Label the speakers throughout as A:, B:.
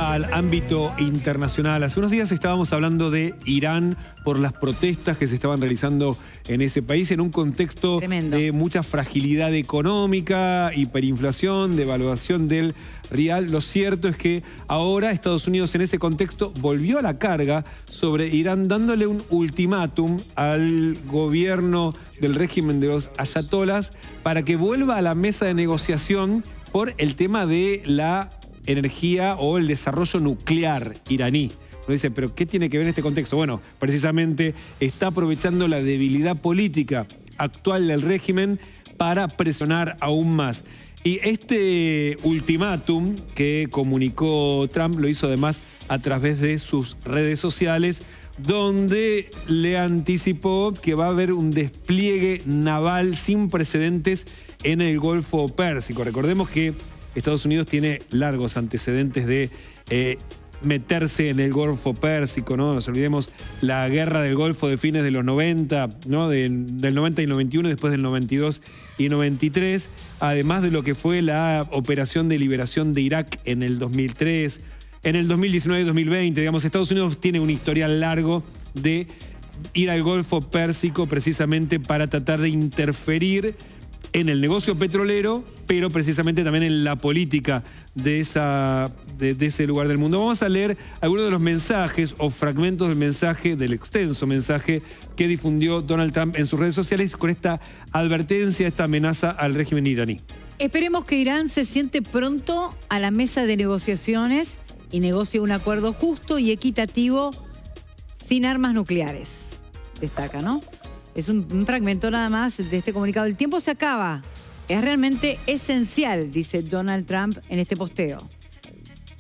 A: ahora al ámbito internacional. Hace unos días estábamos hablando de Irán por las protestas que se estaban realizando en ese país en un contexto
B: tremendo
A: de mucha fragilidad económica, hiperinflación, devaluación del rial. Lo cierto es que ahora Estados Unidos en ese contexto volvió a la carga sobre Irán, dándole un ultimátum al gobierno del régimen de los ayatolás para que vuelva a la mesa de negociación por el tema de la energía o el desarrollo nuclear iraní. Uno dice, ¿pero qué tiene que ver en este contexto? Bueno, precisamente está aprovechando la debilidad política actual del régimen para presionar aún más. Y este ultimátum que comunicó Trump lo hizo además a través de sus redes sociales, donde le anticipó que va a haber un despliegue naval sin precedentes en el Golfo Pérsico. Recordemos que Estados Unidos tiene largos antecedentes de meterse en el Golfo Pérsico, ¿no? No nos olvidemos la guerra del Golfo de fines de los 90, ¿no? Del 90 y 91, después del 92 y 93, además de lo que fue la operación de liberación de Irak en el 2003, en el 2019 y 2020, digamos, Estados Unidos tiene un historial largo de ir al Golfo Pérsico precisamente para tratar de interferir en el negocio petrolero, pero precisamente también en la política de ese lugar del mundo. Vamos a leer algunos de los mensajes o fragmentos del mensaje, del extenso mensaje que difundió Donald Trump en sus redes sociales con esta advertencia, esta amenaza al régimen iraní.
B: Esperemos que Irán se siente pronto a la mesa de negociaciones y negocie un acuerdo justo y equitativo sin armas nucleares. Destaca, ¿no? Es un fragmento nada más de este comunicado. El tiempo se acaba. Es realmente esencial, dice Donald Trump en este posteo.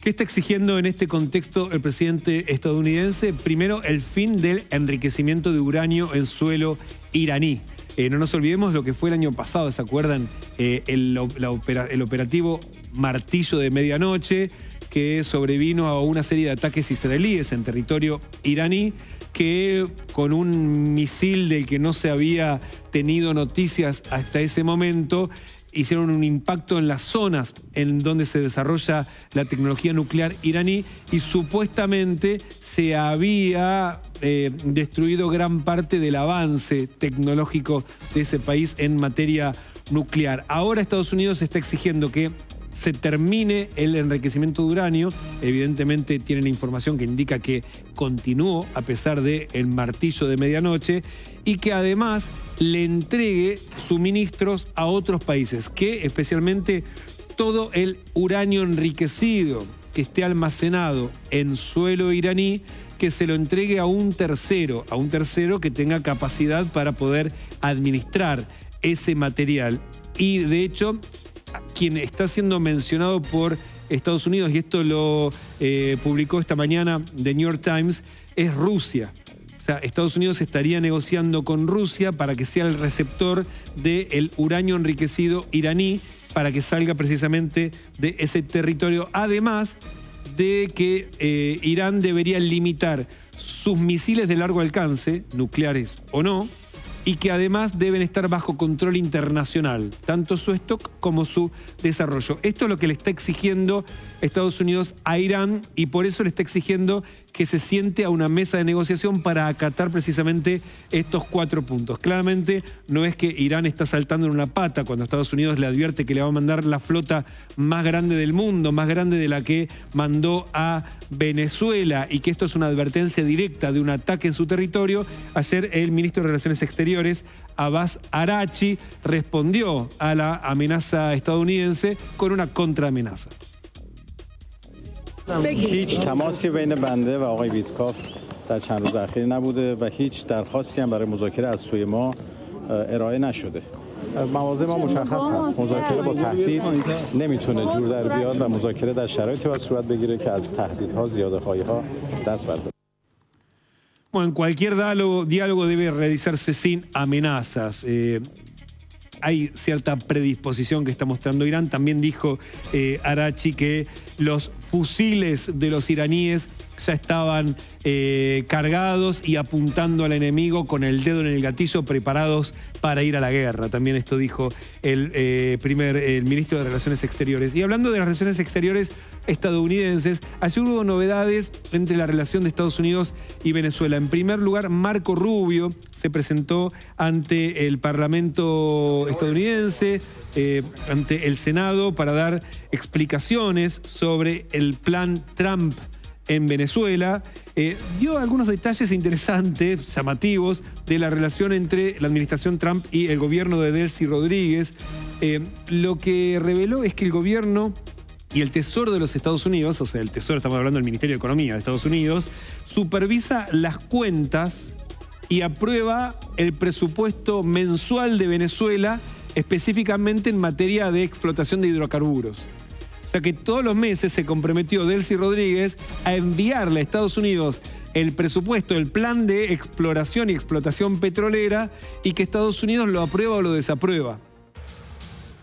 A: ¿Qué está exigiendo en este contexto el presidente estadounidense? Primero, el fin del enriquecimiento de uranio en suelo iraní. No nos olvidemos lo que fue el año pasado, ¿se acuerdan? El operativo Martillo de Medianoche, que sobrevino a una serie de ataques israelíes en territorio iraní, que con un misil del que no se había tenido noticias hasta ese momento, hicieron un impacto en las zonas en donde se desarrolla la tecnología nuclear iraní y supuestamente se había destruido gran parte del avance tecnológico de ese país en materia nuclear. Ahora Estados Unidos está exigiendo que se termine el enriquecimiento de uranio. Evidentemente tienen información que indica que continuó a pesar del martillo de medianoche y que además le entregue suministros a otros países, que especialmente todo el uranio enriquecido que esté almacenado en suelo iraní, que se lo entregue a un tercero que tenga capacidad para poder administrar ese material. Y de hecho, quien está siendo mencionado por Estados Unidos, y esto lo publicó esta mañana The New York Times, es Rusia. O sea, Estados Unidos estaría negociando con Rusia para que sea el receptor del uranio enriquecido iraní, para que salga precisamente de ese territorio. Además de que Irán debería limitar sus misiles de largo alcance, nucleares o no, y que además deben estar bajo control internacional, tanto su stock como su desarrollo. Esto es lo que le está exigiendo Estados Unidos a Irán y por eso le está exigiendo que se siente a una mesa de negociación para acatar precisamente estos 4 puntos. Claramente no es que Irán está saltando en una pata cuando Estados Unidos le advierte que le va a mandar la flota más grande del mundo, más grande de la que mandó a Venezuela, y que esto es una advertencia directa de un ataque en su territorio. Ayer el ministro de Relaciones Exteriores, Abbas Araghchi, respondió a la amenaza estadounidense con una contraamenaza.
C: هیچ تماسی بین بنده و آقای ویتکاف در چند روز اخیر نبوده و هیچ درخواستی هم برای مذاکره از سوی ما ارائه نشده. مواضع ما مشخص هست. مذاکره با تهدید نمیتونه جور در بیاد و مذاکره در شرایطی باید صورت بگیره که از تهدیدها زیاده‌خواهی‌ها دست برداره.
A: Bueno, cualquier diálogo debe realizarse sin amenazas. Hay cierta predisposición que está mostrando Irán. También dijo Araghchi que los fusiles de los iraníes ya estaban cargados y apuntando al enemigo con el dedo en el gatillo, preparados para ir a la guerra. También esto dijo el ministro de Relaciones Exteriores. Y hablando de las relaciones exteriores estadounidenses, ayer hubo novedades entre la relación de Estados Unidos y Venezuela. En primer lugar, Marco Rubio se presentó ante el Parlamento estadounidense, ante el Senado, para dar explicaciones sobre el plan Trump en Venezuela. Dio algunos detalles interesantes, llamativos, de la relación entre la administración Trump y el gobierno de Delcy Rodríguez. Lo que reveló es que el gobierno y el Tesoro de los Estados Unidos, o sea, el Tesoro, estamos hablando del Ministerio de Economía de Estados Unidos, supervisa las cuentas y aprueba el presupuesto mensual de Venezuela, específicamente en materia de explotación de hidrocarburos. O sea que todos los meses se comprometió Delcy Rodríguez a enviarle a Estados Unidos el presupuesto, el plan de exploración y explotación petrolera, y que Estados Unidos lo aprueba o lo desaprueba.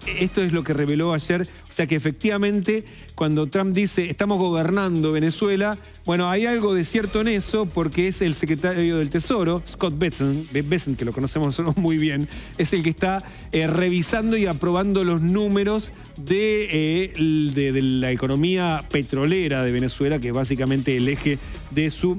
A: Esto es lo que reveló ayer. O sea que efectivamente, cuando Trump dice estamos gobernando Venezuela, bueno, hay algo de cierto en eso, porque es el secretario del Tesoro, Scott Bessent, que lo conocemos nosotros muy bien, es el que está revisando y aprobando los números de la economía petrolera de Venezuela, que es básicamente el eje de su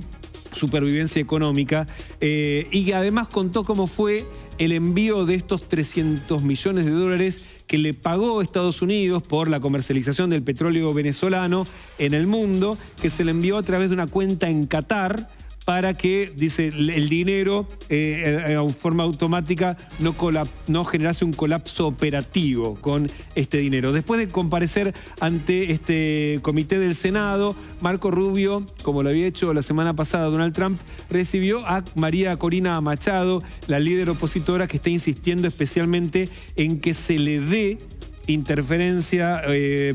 A: supervivencia económica, y además contó cómo fue el envío de estos 300 millones de dólares que le pagó Estados Unidos por la comercialización del petróleo venezolano en el mundo, que se le envió a través de una cuenta en Qatar, para que, dice, el dinero de forma automática no generase un colapso operativo con este dinero. Después de comparecer ante este comité del Senado, Marco Rubio, como lo había hecho la semana pasada Donald Trump, recibió a María Corina Machado, la líder opositora, que está insistiendo especialmente en que se le dé interferencia,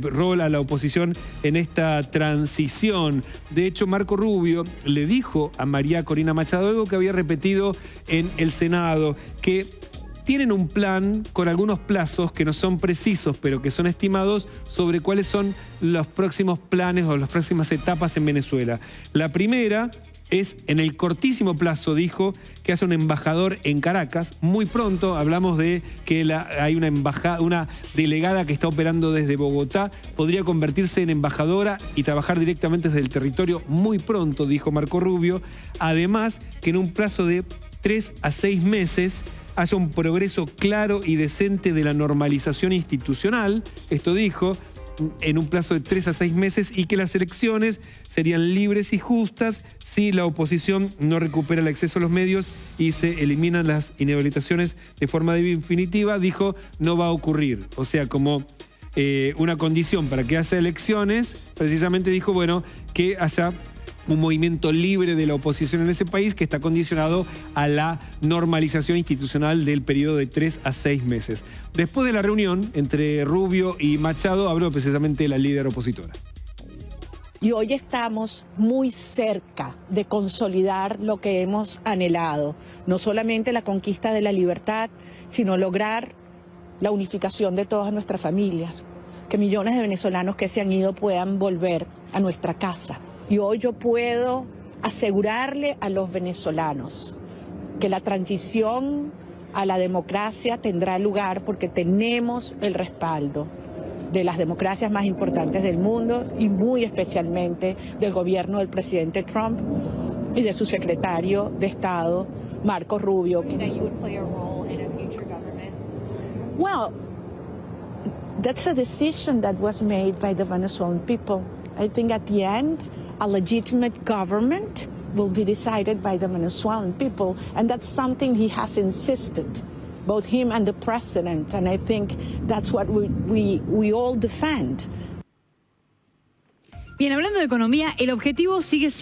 A: rol a la oposición en esta transición. De hecho, Marco Rubio le dijo a María Corina Machado algo que había repetido en el Senado, que tienen un plan con algunos plazos que no son precisos, pero que son estimados, sobre cuáles son los próximos planes o las próximas etapas en Venezuela. La primera es, en el cortísimo plazo, dijo, que hace un embajador en Caracas. Muy pronto, hablamos de que hay una delegada que está operando desde Bogotá, podría convertirse en embajadora y trabajar directamente desde el territorio muy pronto, dijo Marco Rubio. Además, que en un plazo de 3 a 6 meses haya un progreso claro y decente de la normalización institucional, esto dijo, en un plazo de 3 a 6 meses, y que las elecciones serían libres y justas si la oposición no recupera el acceso a los medios y se eliminan las inhabilitaciones de forma definitiva. Dijo, no va a ocurrir. O sea, como una condición para que haya elecciones, precisamente dijo, bueno, que haya un movimiento libre de la oposición en ese país, que está condicionado a la normalización institucional del periodo de 3 a 6 meses. Después de la reunión entre Rubio y Machado, habló precisamente la líder opositora.
D: Y hoy estamos muy cerca de consolidar lo que hemos anhelado, no solamente la conquista de la libertad, sino lograr la unificación de todas nuestras familias, que millones de venezolanos que se han ido puedan volver a nuestra casa. Y hoy yo puedo asegurarle a los venezolanos que la transición a la democracia tendrá lugar, porque tenemos el respaldo de las democracias más importantes del mundo, y muy especialmente del gobierno del presidente Trump y de su secretario de Estado, Marco Rubio. Well, that's a decision that was made by the Venezuelan people. I think at the end, a legitimate government will be decided by the Venezuelan people, and that's something he has insisted, both him and the president, and I think that's what we all defend.
B: Bien, hablando de economía, el objetivo sigue siendo